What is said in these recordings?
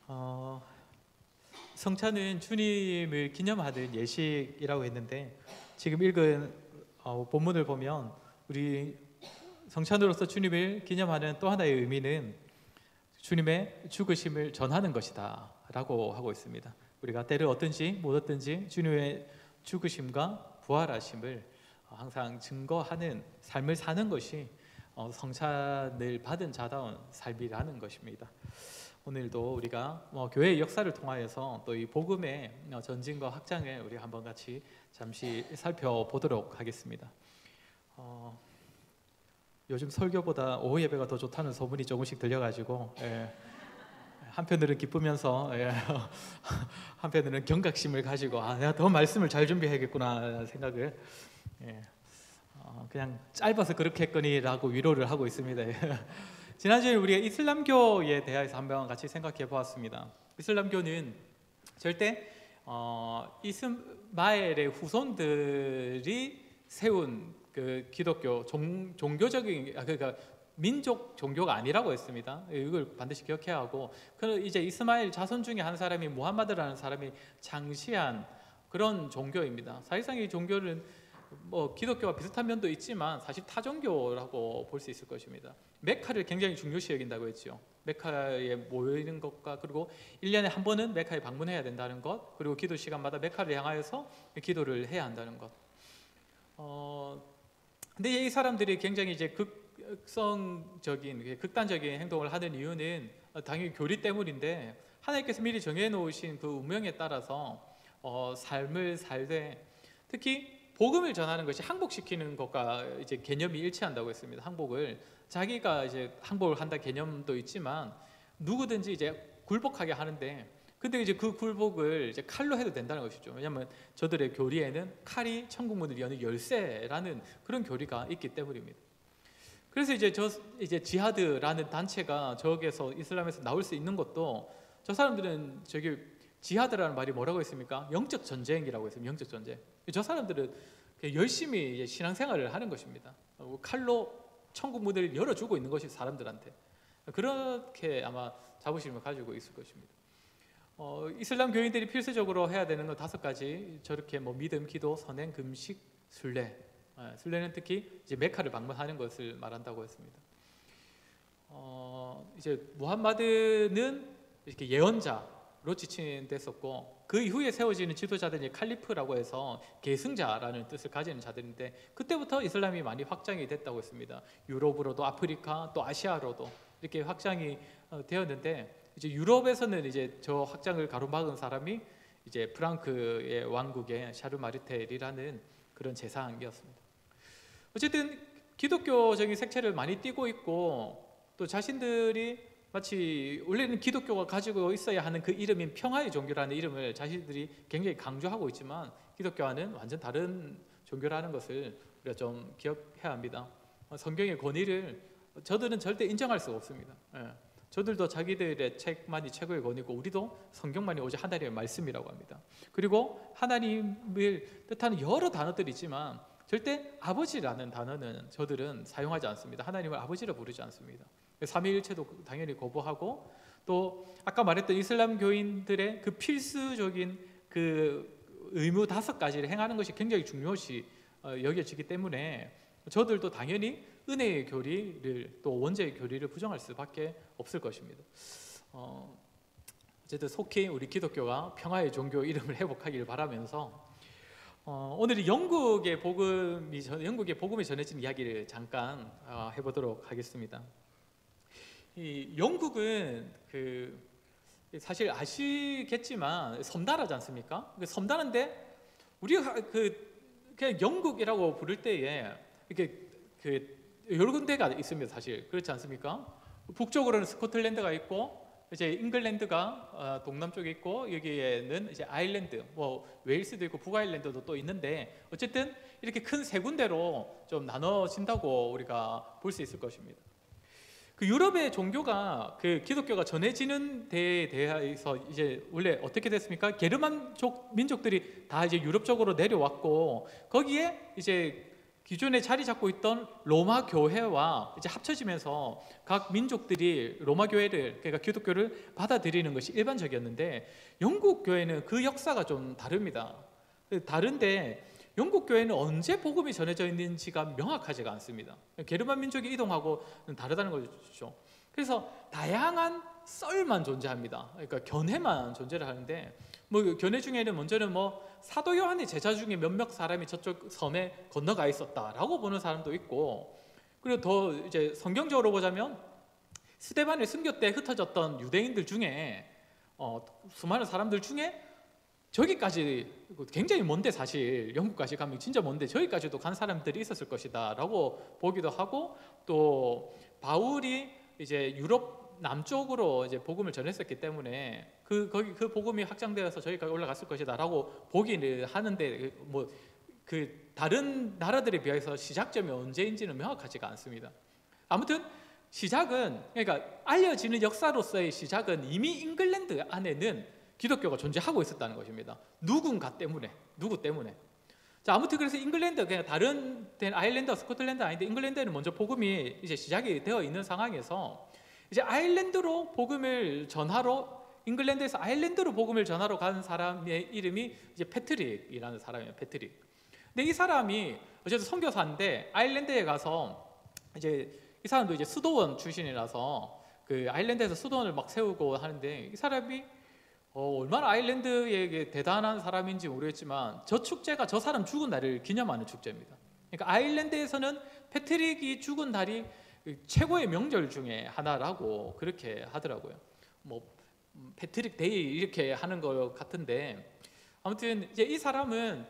어, 성찬은 주님을 기념하는 예식이라고 했는데 지금 읽은 본문을 보면 우리 성찬으로서 주님을 기념하는 또 하나의 의미는 주님의 죽으심을 전하는 것이다 라고 하고 있습니다. 우리가 때를 얻든지 못 얻든지 주님의 죽으심과 부활하심을 항상 증거하는 삶을 사는 것이 성찬을 받은 자다운 삶이라는 것입니다. 오늘도 우리가 교회의 역사를 통하여서 또 이 복음의 전진과 확장을 우리 한번 같이 잠시 살펴보도록 하겠습니다. 요즘 설교보다 오후 예배가 더 좋다는 소문이 조금씩 들려가지고 한편으로는 기쁘면서 한편으로는 경각심을 가지고 내가 더 말씀을 잘 준비해야겠구나 생각을 그냥 짧아서 그렇게 했거니라고 위로를 하고 있습니다. 지난주에 우리가 이슬람교에 대해서 한번 같이 생각해 보았습니다. 이슬람교는 절대 이스마엘의 후손들이 세운 그 기독교 종교적인 그러니까 민족 종교가 아니라고 했습니다. 이걸 반드시 기억해야 하고, 이제 이스마엘 자손 중에 한 사람이 무함마드라는 사람이 창시한 그런 종교입니다. 사실상 이 종교는 기독교와 비슷한 면도 있지만 사실 타종교라고 볼 수 있을 것입니다. 메카를 굉장히 중요시 여긴다고 했죠. 메카에 모이는 것과 그리고 1년에 한 번은 메카에 방문해야 된다는 것, 그리고 기도 시간마다 메카를 향하여서 기도를 해야 한다는 것. 근데 이 사람들이 굉장히 이제 극단적인 행동을 하는 이유는 당연히 교리 때문인데, 하나님께서 미리 정해놓으신 그 운명에 따라서 삶을 살되, 특히 복음을 전하는 것이 항복시키는 것과 이제 개념이 일치한다고 했습니다. 항복을 자기가 이제 항복을 한다 개념도 있지만 누구든지 이제 굴복하게 하는데, 근데 이제 그 굴복을 이제 칼로 해도 된다는 것이죠. 왜냐하면 저들의 교리에는 칼이 천국 문을 여는 열쇠라는 그런 교리가 있기 때문입니다. 그래서 이제 지하드라는 단체가 저기에서 이슬람에서 나올 수 있는 것도, 저 사람들은 저기 지하드라는 말이 뭐라고 했습니까? 영적 전쟁이라고 했습니다. 영적 전쟁. 저 사람들은 열심히 신앙생활을 하는 것입니다. 칼로 천국 문을 열어주고 있는 것이 사람들한테. 그렇게 아마 자부심을 가지고 있을 것입니다. 이슬람 교인들이 필수적으로 해야 되는 건 5가지. 저렇게 믿음, 기도, 선행, 금식, 순례. 순례는 특히 이제 메카를 방문하는 것을 말한다고 했습니다. 이제 무함마드는 이렇게 예언자로 지칭됐었고, 그 이후에 세워지는 지도자들이 칼리프라고 해서 계승자라는 뜻을 가지는 자들인데, 그때부터 이슬람이 많이 확장이 됐다고 했습니다. 유럽으로도, 아프리카, 또 아시아로도 이렇게 확장이 되었는데, 이제 유럽에서는 이제 저 확장을 가로막은 사람이 이제 프랑크의 왕국의 샤르마르텔이라는 그런 재상이었습니다. 어쨌든 기독교적인 색채를 많이 띠고 있고, 또 자신들이 마치 원래는 기독교가 가지고 있어야 하는 그 이름인 평화의 종교라는 이름을 자신들이 굉장히 강조하고 있지만, 기독교와는 완전 다른 종교라는 것을 우리가 좀 기억해야 합니다. 성경의 권위를 저들은 절대 인정할 수가 없습니다. 저들도 자기들의 책만이 최고의 권위고, 우리도 성경만이 오직 하나님의 말씀이라고 합니다. 그리고 하나님을 뜻하는 여러 단어들이 있지만 절대 아버지라는 단어는 저들은 사용하지 않습니다. 하나님을 아버지로 부르지 않습니다. 삼위일체도 당연히 거부하고, 또 아까 말했던 이슬람 교인들의 그 필수적인 그 의무 5가지를 행하는 것이 굉장히 중요시 여겨지기 때문에 저들도 당연히 은혜의 교리를, 또 원죄의 교리를 부정할 수밖에 없을 것입니다. 어쨌든 속히 우리 기독교가 평화의 종교 이름을 회복하기를 바라면서 오늘은 영국의 복음이 전해진 이야기를 잠깐 해보도록 하겠습니다. 이 영국은 사실 아시겠지만 섬나라지 않습니까? 섬나라인데 우리가 그냥 영국이라고 부를 때에 이렇게 여러 군데가 있습니다. 사실 그렇지 않습니까? 북쪽으로는 스코틀랜드가 있고, 이제 잉글랜드가 동남쪽에 있고, 여기에는 이제 아일랜드, 웨일스도 있고 북아일랜드도 또 있는데, 어쨌든 이렇게 큰 3군데로 좀 나눠진다고 우리가 볼 수 있을 것입니다. 그 유럽의 종교가 기독교가 전해지는 데에 대해서 이제 원래 어떻게 됐습니까? 게르만족 민족들이 다 이제 유럽 쪽으로 내려왔고, 거기에 이제 기존에 자리 잡고 있던 로마 교회와 이제 합쳐지면서 각 민족들이 로마 교회를, 그러니까 기독교를 받아들이는 것이 일반적이었는데, 영국 교회는 그 역사가 좀 다릅니다. 다른데 영국 교회는 언제 복음이 전해져 있는지가 명확하지가 않습니다. 게르만 민족이 이동하고는 다르다는 거죠. 그래서 다양한 썰만 존재합니다. 그러니까 견해만 존재를 하는데, 뭐 견해 중에는 먼저는 뭐 사도 요한의 제자 중에 몇몇 사람이 저쪽 섬에 건너가 있었다라고 보는 사람도 있고, 그리고 더 이제 성경적으로 보자면 스데반의 순교 때 흩어졌던 유대인들 중에 수많은 사람들 중에 저기까지, 굉장히 먼데, 사실 영국까지 가면 진짜 먼데 저기까지도 간 사람들이 있었을 것이다 라고 보기도 하고, 또 바울이 이제 유럽 남쪽으로 이제 복음을 전했었기 때문에 거기 그 복음이 확장되어서 저기까지 올라갔을 것이다 라고 보기는 하는데, 뭐 그 다른 나라들에 비해서 시작점이 언제인지는 명확하지가 않습니다. 아무튼 시작은, 그러니까 알려지는 역사로서의 시작은 이미 잉글랜드 안에는 기독교가 존재하고 있었다는 것입니다. 누군가 때문에, 누구 때문에. 자, 아무튼 그래서 잉글랜드, 그냥 다른 아일랜드와 스코틀랜드 아닌데, 잉글랜드에는 먼저 복음이 이제 시작이 되어 있는 상황에서 이제 아일랜드로 복음을 전하러, 잉글랜드에서 아일랜드로 복음을 전하러 간 사람의 이름이 이제 패트릭이라는 사람이에요. 패트릭. 근데 이 사람이 어쨌든 선교사인데, 아일랜드에 가서 이제 이 사람도 이제 수도원 출신이라서 그 아일랜드에서 수도원을 막 세우고 하는데, 이 사람이 얼마나 아일랜드에게 대단한 사람인지 모르겠지만 저 축제가 저 사람 죽은 날을 기념하는 축제입니다. 그러니까 아일랜드에서는 패트릭이 죽은 날이 최고의 명절 중에 하나라고 그렇게 하더라고요. 뭐 패트릭 데이 이렇게 하는 것 같은데, 아무튼 이제 이 사람은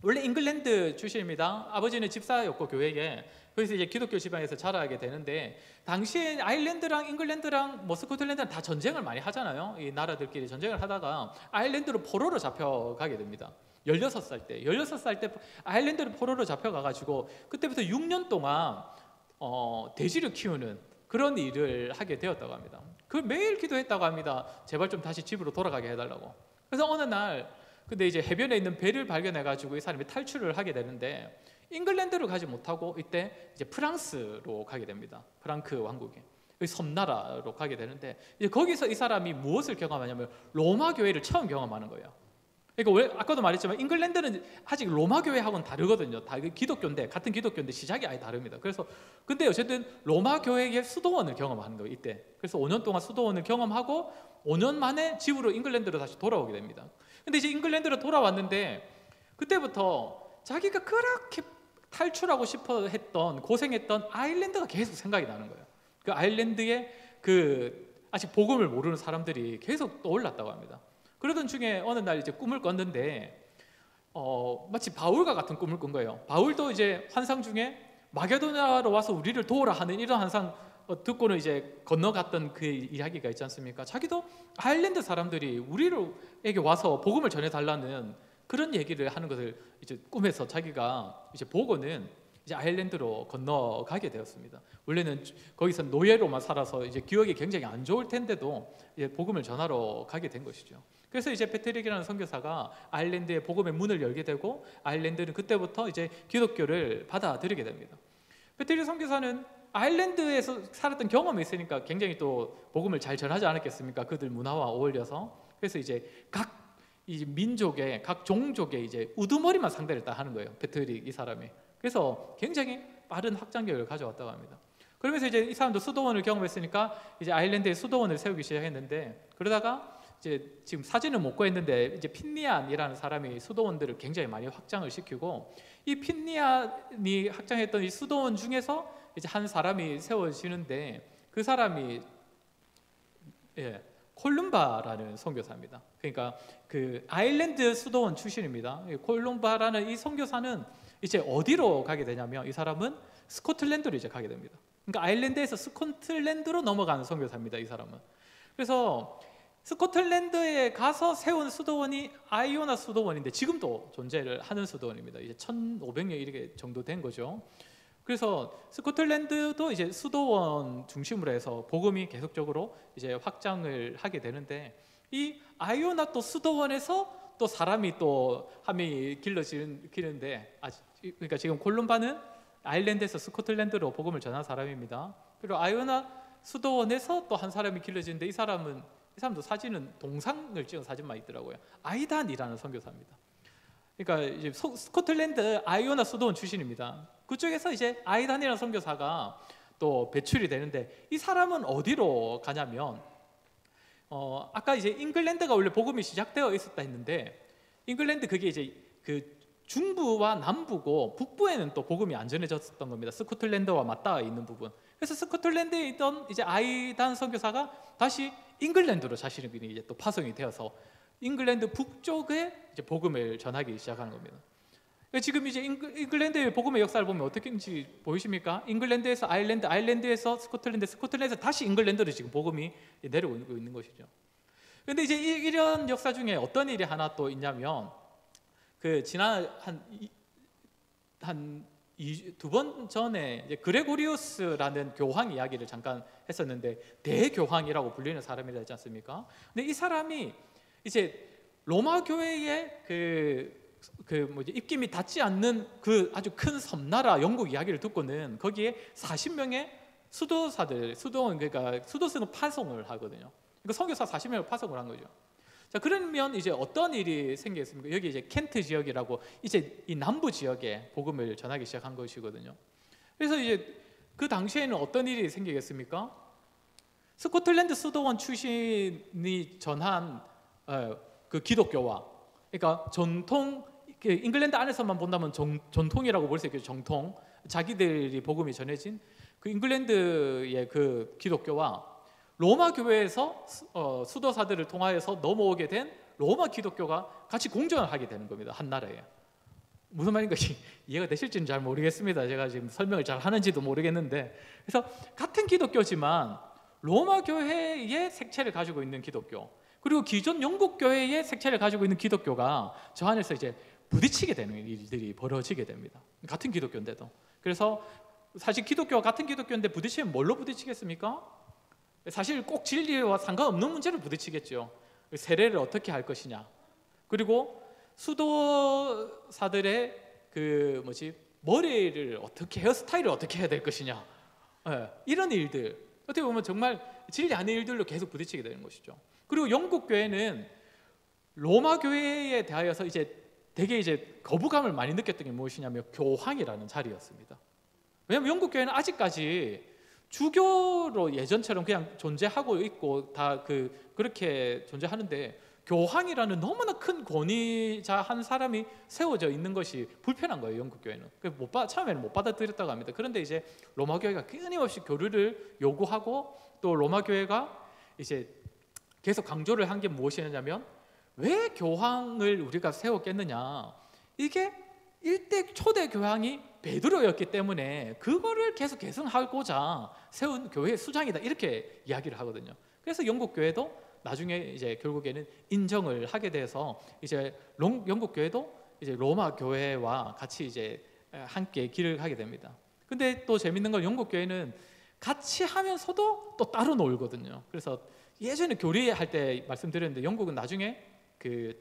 원래 잉글랜드 출신입니다. 아버지는 집사였고 교회에, 그래서 이제 기독교 지방에서 자라게 되는데, 당시에 아일랜드랑 잉글랜드랑 뭐 스코틀랜드랑 다 전쟁을 많이 하잖아요. 이 나라들끼리 전쟁을 하다가 아일랜드로 포로로 잡혀가게 됩니다. 16살 때 아일랜드로 포로로 잡혀가가지고 그때부터 6년 동안 돼지를 키우는 그런 일을 하게 되었다고 합니다. 그 매일 기도했다고 합니다. 제발 좀 다시 집으로 돌아가게 해달라고. 그래서 어느 날 근데 이제 해변에 있는 배를 발견해가지고 이 사람이 탈출을 하게 되는데, 잉글랜드로 가지 못하고 이때 이제 프랑스로 가게 됩니다. 프랑크 왕국에, 섬나라로 가게 되는데, 이제 거기서 이 사람이 무엇을 경험하냐면 로마 교회를 처음 경험하는 거예요. 그러니까 왜 아까도 말했지만 잉글랜드는 아직 로마 교회하고는 다르거든요. 다 기독교인데, 같은 기독교인데 시작이 아예 다릅니다. 그래서 근데 어쨌든 로마 교회의 수도원을 경험하는 거예요, 이때. 그래서 5년 동안 수도원을 경험하고 5년 만에 집으로 잉글랜드로 다시 돌아오게 됩니다. 근데 이제 잉글랜드로 돌아왔는데, 그때부터 자기가 그렇게 탈출하고 싶어 했던, 고생했던 아일랜드가 계속 생각이 나는 거예요. 그 아일랜드에 그 아직 복음을 모르는 사람들이 계속 떠올랐다고 합니다. 그러던 중에 어느 날 이제 꿈을 꿨는데, 마치 바울과 같은 꿈을 꾼 거예요. 바울도 이제 환상 중에 마게도냐로 와서 우리를 도우라 하는 이런 환상 듣고는 이제 건너갔던 그 이야기가 있지 않습니까? 자기도 아일랜드 사람들이 우리에게 와서 복음을 전해달라는 그런 얘기를 하는 것을 이제 꿈에서 자기가 이제 보고는 이제 아일랜드로 건너가게 되었습니다. 원래는 거기서 노예로만 살아서 이제 기억이 굉장히 안 좋을 텐데도 이제 복음을 전하러 가게 된 것이죠. 그래서 이제 패트릭이라는 선교사가 아일랜드의 복음의 문을 열게 되고, 아일랜드는 그때부터 이제 기독교를 받아들이게 됩니다. 패트릭 선교사는 아일랜드에서 살았던 경험이 있으니까 굉장히 또 복음을 잘 전하지 않았겠습니까? 그들 문화와 어울려서. 그래서 이제 각 이 민족의 각 종족의 이제 우두머리만 상대를 딱 하는 거예요, 패트릭 이 사람이. 그래서 굉장히 빠른 확장력을 가져왔다고 합니다. 그러면서 이제 이 사람도 수도원을 경험했으니까 이제 아일랜드에 수도원을 세우기 시작했는데, 그러다가 이제 지금 사진은 못 구했는데 이제 핀니안이라는 사람이 수도원들을 굉장히 많이 확장을 시키고, 이 핀니안이 확장했던 이 수도원 중에서 이제 한 사람이 세워지는데, 그 사람이 콜룸바라는 선교사입니다. 그러니까 그 아일랜드 수도원 출신입니다. 콜룸바라는 이 선교사는 이제 어디로 가게 되냐면, 이 사람은 스코틀랜드로 이제 가게 됩니다. 그러니까 아일랜드에서 스코틀랜드로 넘어가는 선교사입니다, 이 사람은. 그래서 스코틀랜드에 가서 세운 수도원이 아이오나 수도원인데, 지금도 존재를 하는 수도원입니다. 이제 1500년 이렇게 정도 된 거죠. 그래서 스코틀랜드도 이제 수도원 중심으로 해서 복음이 계속적으로 이제 확장을 하게 되는데, 이 아이오나 또 수도원에서 또 사람이 또 함이 길러지는데, 그러니까 지금 콜룸바는 아일랜드에서 스코틀랜드로 복음을 전한 사람입니다. 그리고 아이오나 수도원에서 또 한 사람이 길러지는데 이 사람도 사진은 동상을 찍은 사진만 있더라고요. 아이단이라는 선교사입니다. 그러니까 이제 스코틀랜드 아이오나 수도원 출신입니다. 그쪽에서 이제 아이단이라는 선교사가 또 배출이 되는데 이 사람은 어디로 가냐면 아까 이제 잉글랜드가 원래 복음이 시작되어 있었다 했는데 잉글랜드 그게 이제 그 중부와 남부고 북부에는 또 복음이 안 전해졌었던 겁니다. 스코틀랜드와 맞닿아 있는 부분. 그래서 스코틀랜드에 있던 이제 아이단 선교사가 다시 잉글랜드로 자신이 이제 또 파송이 되어서 잉글랜드 북쪽에 이제 복음을 전하기 시작하는 겁니다. 지금 이제 잉글랜드의 복음의 역사를 보면 어떻게인지 보이십니까? 잉글랜드에서 아일랜드, 아일랜드에서 스코틀랜드, 스코틀랜드에서 다시 잉글랜드로 지금 복음이 내려오고 있는 것이죠. 그런데 이제 이런 역사 중에 어떤 일이 하나 또 있냐면 그 지난 두 번 전에 이제 그레고리우스라는 교황 이야기를 잠깐 했었는데 대교황이라고 불리는 사람이라지 않습니까? 근데 이 사람이 이제 로마 교회의 입김이 닿지 않는 그 아주 큰 섬나라 영국 이야기를 듣고는 거기에 40명의 수도사들, 그러니까 수도승을 파송을 하거든요. 그러니까 선교사 40명을 파송을 한 거죠. 자, 그러면 이제 어떤 일이 생겼습니까? 여기 이제 켄트 지역이라고 이제 이 남부 지역에 복음을 전하기 시작한 것이거든요. 그래서 이제 그 당시에는 어떤 일이 생기겠습니까? 스코틀랜드 수도원 출신이 전한 그 기독교와, 그러니까 전통, 잉글랜드 안에서만 본다면 전통이라고 볼 수 있겠죠. 정통, 자기들이 복음이 전해진 그 잉글랜드의 그 기독교와 로마 교회에서 수도사들을 통하여서 넘어오게 된 로마 기독교가 같이 공존을 하게 되는 겁니다. 한 나라에. 무슨 말인지 이해가 되실지는 잘 모르겠습니다. 제가 지금 설명을 잘 하는지도 모르겠는데, 그래서 같은 기독교지만 로마 교회의 색채를 가지고 있는 기독교, 그리고 기존 영국 교회의 색채를 가지고 있는 기독교가 저 안에서 이제 부딪히게 되는 일들이 벌어지게 됩니다. 같은 기독교인데도. 그래서 사실 기독교와 같은 기독교인데 부딪히면 뭘로 부딪히겠습니까? 사실 꼭 진리와 상관없는 문제를 부딪히겠죠. 세례를 어떻게 할 것이냐, 그리고 수도사들의 머리를 어떻게, 헤어스타일을 어떻게 해야 될 것이냐, 이런 일들, 어떻게 보면 정말 진리 아닌 일들로 계속 부딪히게 되는 것이죠. 그리고 영국 교회는 로마 교회에 대하여서 이제 되게 이제 거부감을 많이 느꼈던 게 무엇이냐면 교황이라는 자리였습니다. 왜냐하면 영국 교회는 아직까지 주교로 예전처럼 그냥 존재하고 있고 다 그렇게 존재하는데 교황이라는 너무나 큰 권위자 한 사람이 세워져 있는 것이 불편한 거예요. 영국 교회는. 처음에는 못 받아들였다고 합니다. 그런데 이제 로마 교회가 끊임없이 교류를 요구하고 또 로마 교회가 이제 계속 강조를 한 게 무엇이냐면 왜 교황을 우리가 세웠겠느냐, 이게 일대 초대 교황이 베드로였기 때문에 그거를 계속 계승하고자 세운 교회의 수장이다, 이렇게 이야기를 하거든요. 그래서 영국 교회도 나중에 이제 결국에는 인정을 하게 돼서 이제 영국 교회도 이제 로마 교회와 같이 이제 함께 길을 가게 됩니다. 근데 또 재밌는 건 영국 교회는 같이 하면서도 또 따로 놀거든요. 그래서 예전에 교리할 때 말씀드렸는데 영국은 나중에 헨리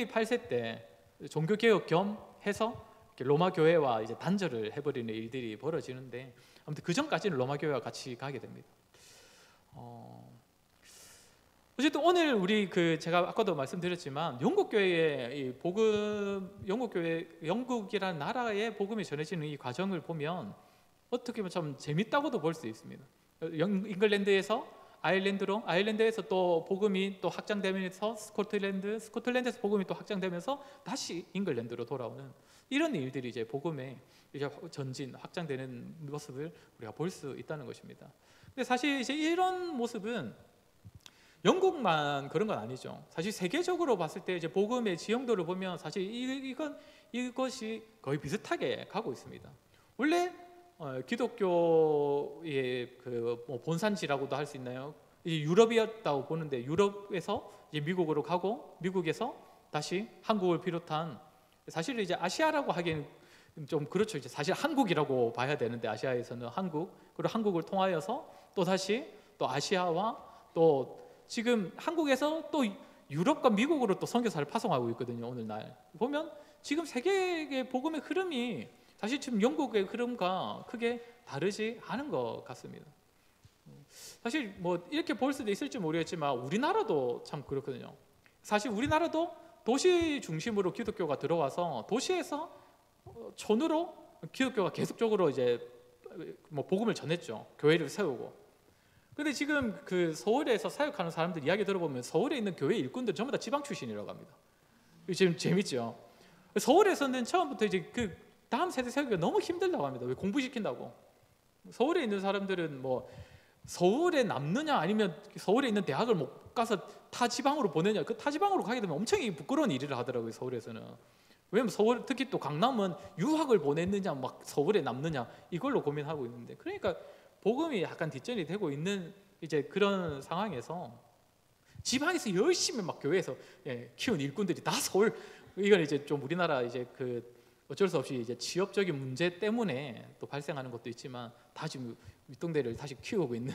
8세 때 종교 개혁 겸 해서 로마 교회와 이제 단절을 해버리는 일들이 벌어지는데, 아무튼 그 전까지는 로마 교회와 같이 가게 됩니다. 어쨌든 오늘 우리 제가 아까도 말씀드렸지만 영국 교회의 이 복음, 영국이라는 나라의 복음이 전해지는 이 과정을 보면 어떻게 보면 참 재밌다고도 볼 수 있습니다. 잉글랜드에서 아일랜드로, 아일랜드에서 또 복음이 또 확장되면서 스코틀랜드에서 복음이 또 확장되면서 다시 잉글랜드로 돌아오는 이런 일들이 이제 복음의 이제 전진, 확장되는 모습을 우리가 볼 수 있다는 것입니다. 근데 사실 이제 이런 모습은 영국만 그런 건 아니죠. 사실 세계적으로 봤을 때 이제 복음의 지형도를 보면 사실 이것이 거의 비슷하게 가고 있습니다. 원래 기독교의 본산지라고도 할 수 있나요? 이제 유럽이었다고 보는데 유럽에서 이제 미국으로 가고 미국에서 다시 한국을 비롯한, 사실 이제 아시아라고 하기에는 좀 그렇죠. 이제 사실 한국이라고 봐야 되는데 아시아에서는 한국, 그리고 한국을 통하여서 또 다시 또 아시아와 또 지금 한국에서 또 유럽과 미국으로 또 선교사를 파송하고 있거든요. 오늘날 보면 지금 세계의 복음의 흐름이 사실 지금 영국의 흐름과 크게 다르지 않은 것 같습니다. 사실 뭐 이렇게 볼 수도 있을지 모르겠지만 우리나라도 참 그렇거든요. 사실 우리나라도 도시 중심으로 기독교가 들어와서 도시에서 촌으로 기독교가 계속적으로 이제 뭐 복음을 전했죠. 교회를 세우고. 근데 지금 그 서울에서 사역하는 사람들 이야기 들어보면 서울에 있는 교회 일꾼들 전부 다 지방 출신이라고 합니다. 지금 재밌죠. 서울에서는 처음부터 이제 그 다음 세대 세우기가 너무 힘들다고 합니다. 왜 공부시킨다고. 서울에 있는 사람들은 뭐 서울에 남느냐 아니면 서울에 있는 대학을 못 가서 타 지방으로 보내냐, 그 타 지방으로 가게 되면 엄청 부끄러운 일을 하더라고요. 서울에서는. 왜냐면 서울, 특히 또 강남은 유학을 보냈느냐 막 서울에 남느냐 이걸로 고민하고 있는데, 그러니까 복음이 약간 뒷전이 되고 있는 이제 그런 상황에서 지방에서 열심히 막 교회에서 키운 일꾼들이 다 서울, 이건 이제 좀 우리나라 이제 그 어쩔 수 없이 이제 취업적인 문제 때문에 또 발생하는 것도 있지만 다 지금 윗동대를 다시 키우고 있는,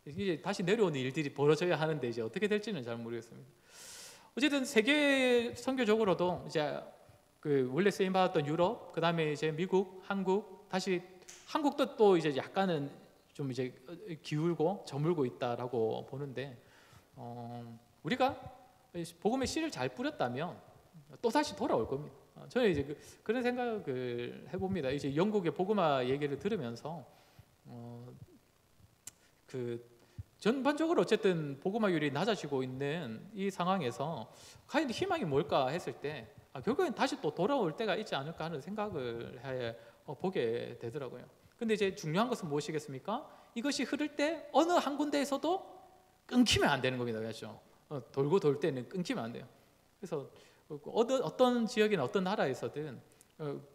이제 다시 내려오는 일들이 벌어져야 하는데 이제 어떻게 될지는 잘 모르겠습니다. 어쨌든 세계 선교적으로도 이제 그 원래 쓰임 받았던 유럽, 그 다음에 이제 미국, 한국, 다시 한국도 또 이제 약간은 좀 이제 기울고 저물고 있다라고 보는데, 우리가 복음의 씨를 잘 뿌렸다면 또 다시 돌아올 겁니다. 저는 이제 그런 생각을 해봅니다. 이제 영국의 복음화 얘기를 들으면서 그 전반적으로 어쨌든 복음화율이 낮아지고 있는 이 상황에서 과연 희망이 뭘까 했을 때 결국엔 다시 또 돌아올 때가 있지 않을까 하는 생각을 보게 되더라고요. 근데 이제 중요한 것은 무엇이겠습니까? 이것이 흐를 때 어느 한 군데에서도 끊기면 안 되는 겁니다. 그렇죠? 돌고 돌 때는 끊기면 안 돼요. 그래서 어떤 지역이나 어떤 나라에서든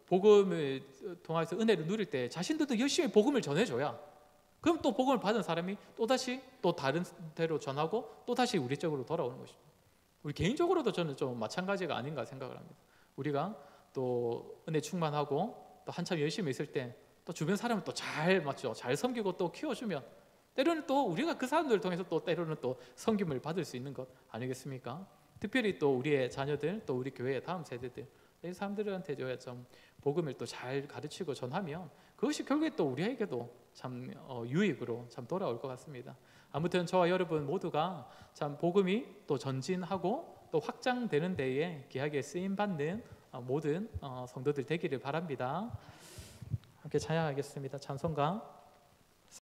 복음을 통해서 은혜를 누릴 때 자신들도 열심히 복음을 전해줘야, 그럼 또 복음을 받은 사람이 또다시 또 다른 데로 전하고 또다시 우리 쪽으로 돌아오는 것이죠. 우리 개인적으로도 저는 좀 마찬가지가 아닌가 생각을 합니다. 우리가 또 은혜 충만하고 또 한참 열심히 있을 때 또 주변 사람을 또 잘 맞죠. 잘 섬기고 또 키워주면 때로는 또 우리가 그 사람들을 통해서 또 때로는 또 섬김을 받을 수 있는 것 아니겠습니까? 특별히 또 우리의 자녀들, 또 우리 교회의 다음 세대들, 이 사람들한테 좀 복음을 또 잘 가르치고 전하면 그것이 결국에 또 우리에게도 참 유익으로 참 돌아올 것 같습니다. 아무튼 저와 여러분 모두가 참 복음이 또 전진하고 또 확장되는 데에 귀하게 쓰임 받는 모든 성도들 되기를 바랍니다. 함께 찬양하겠습니다. 찬송가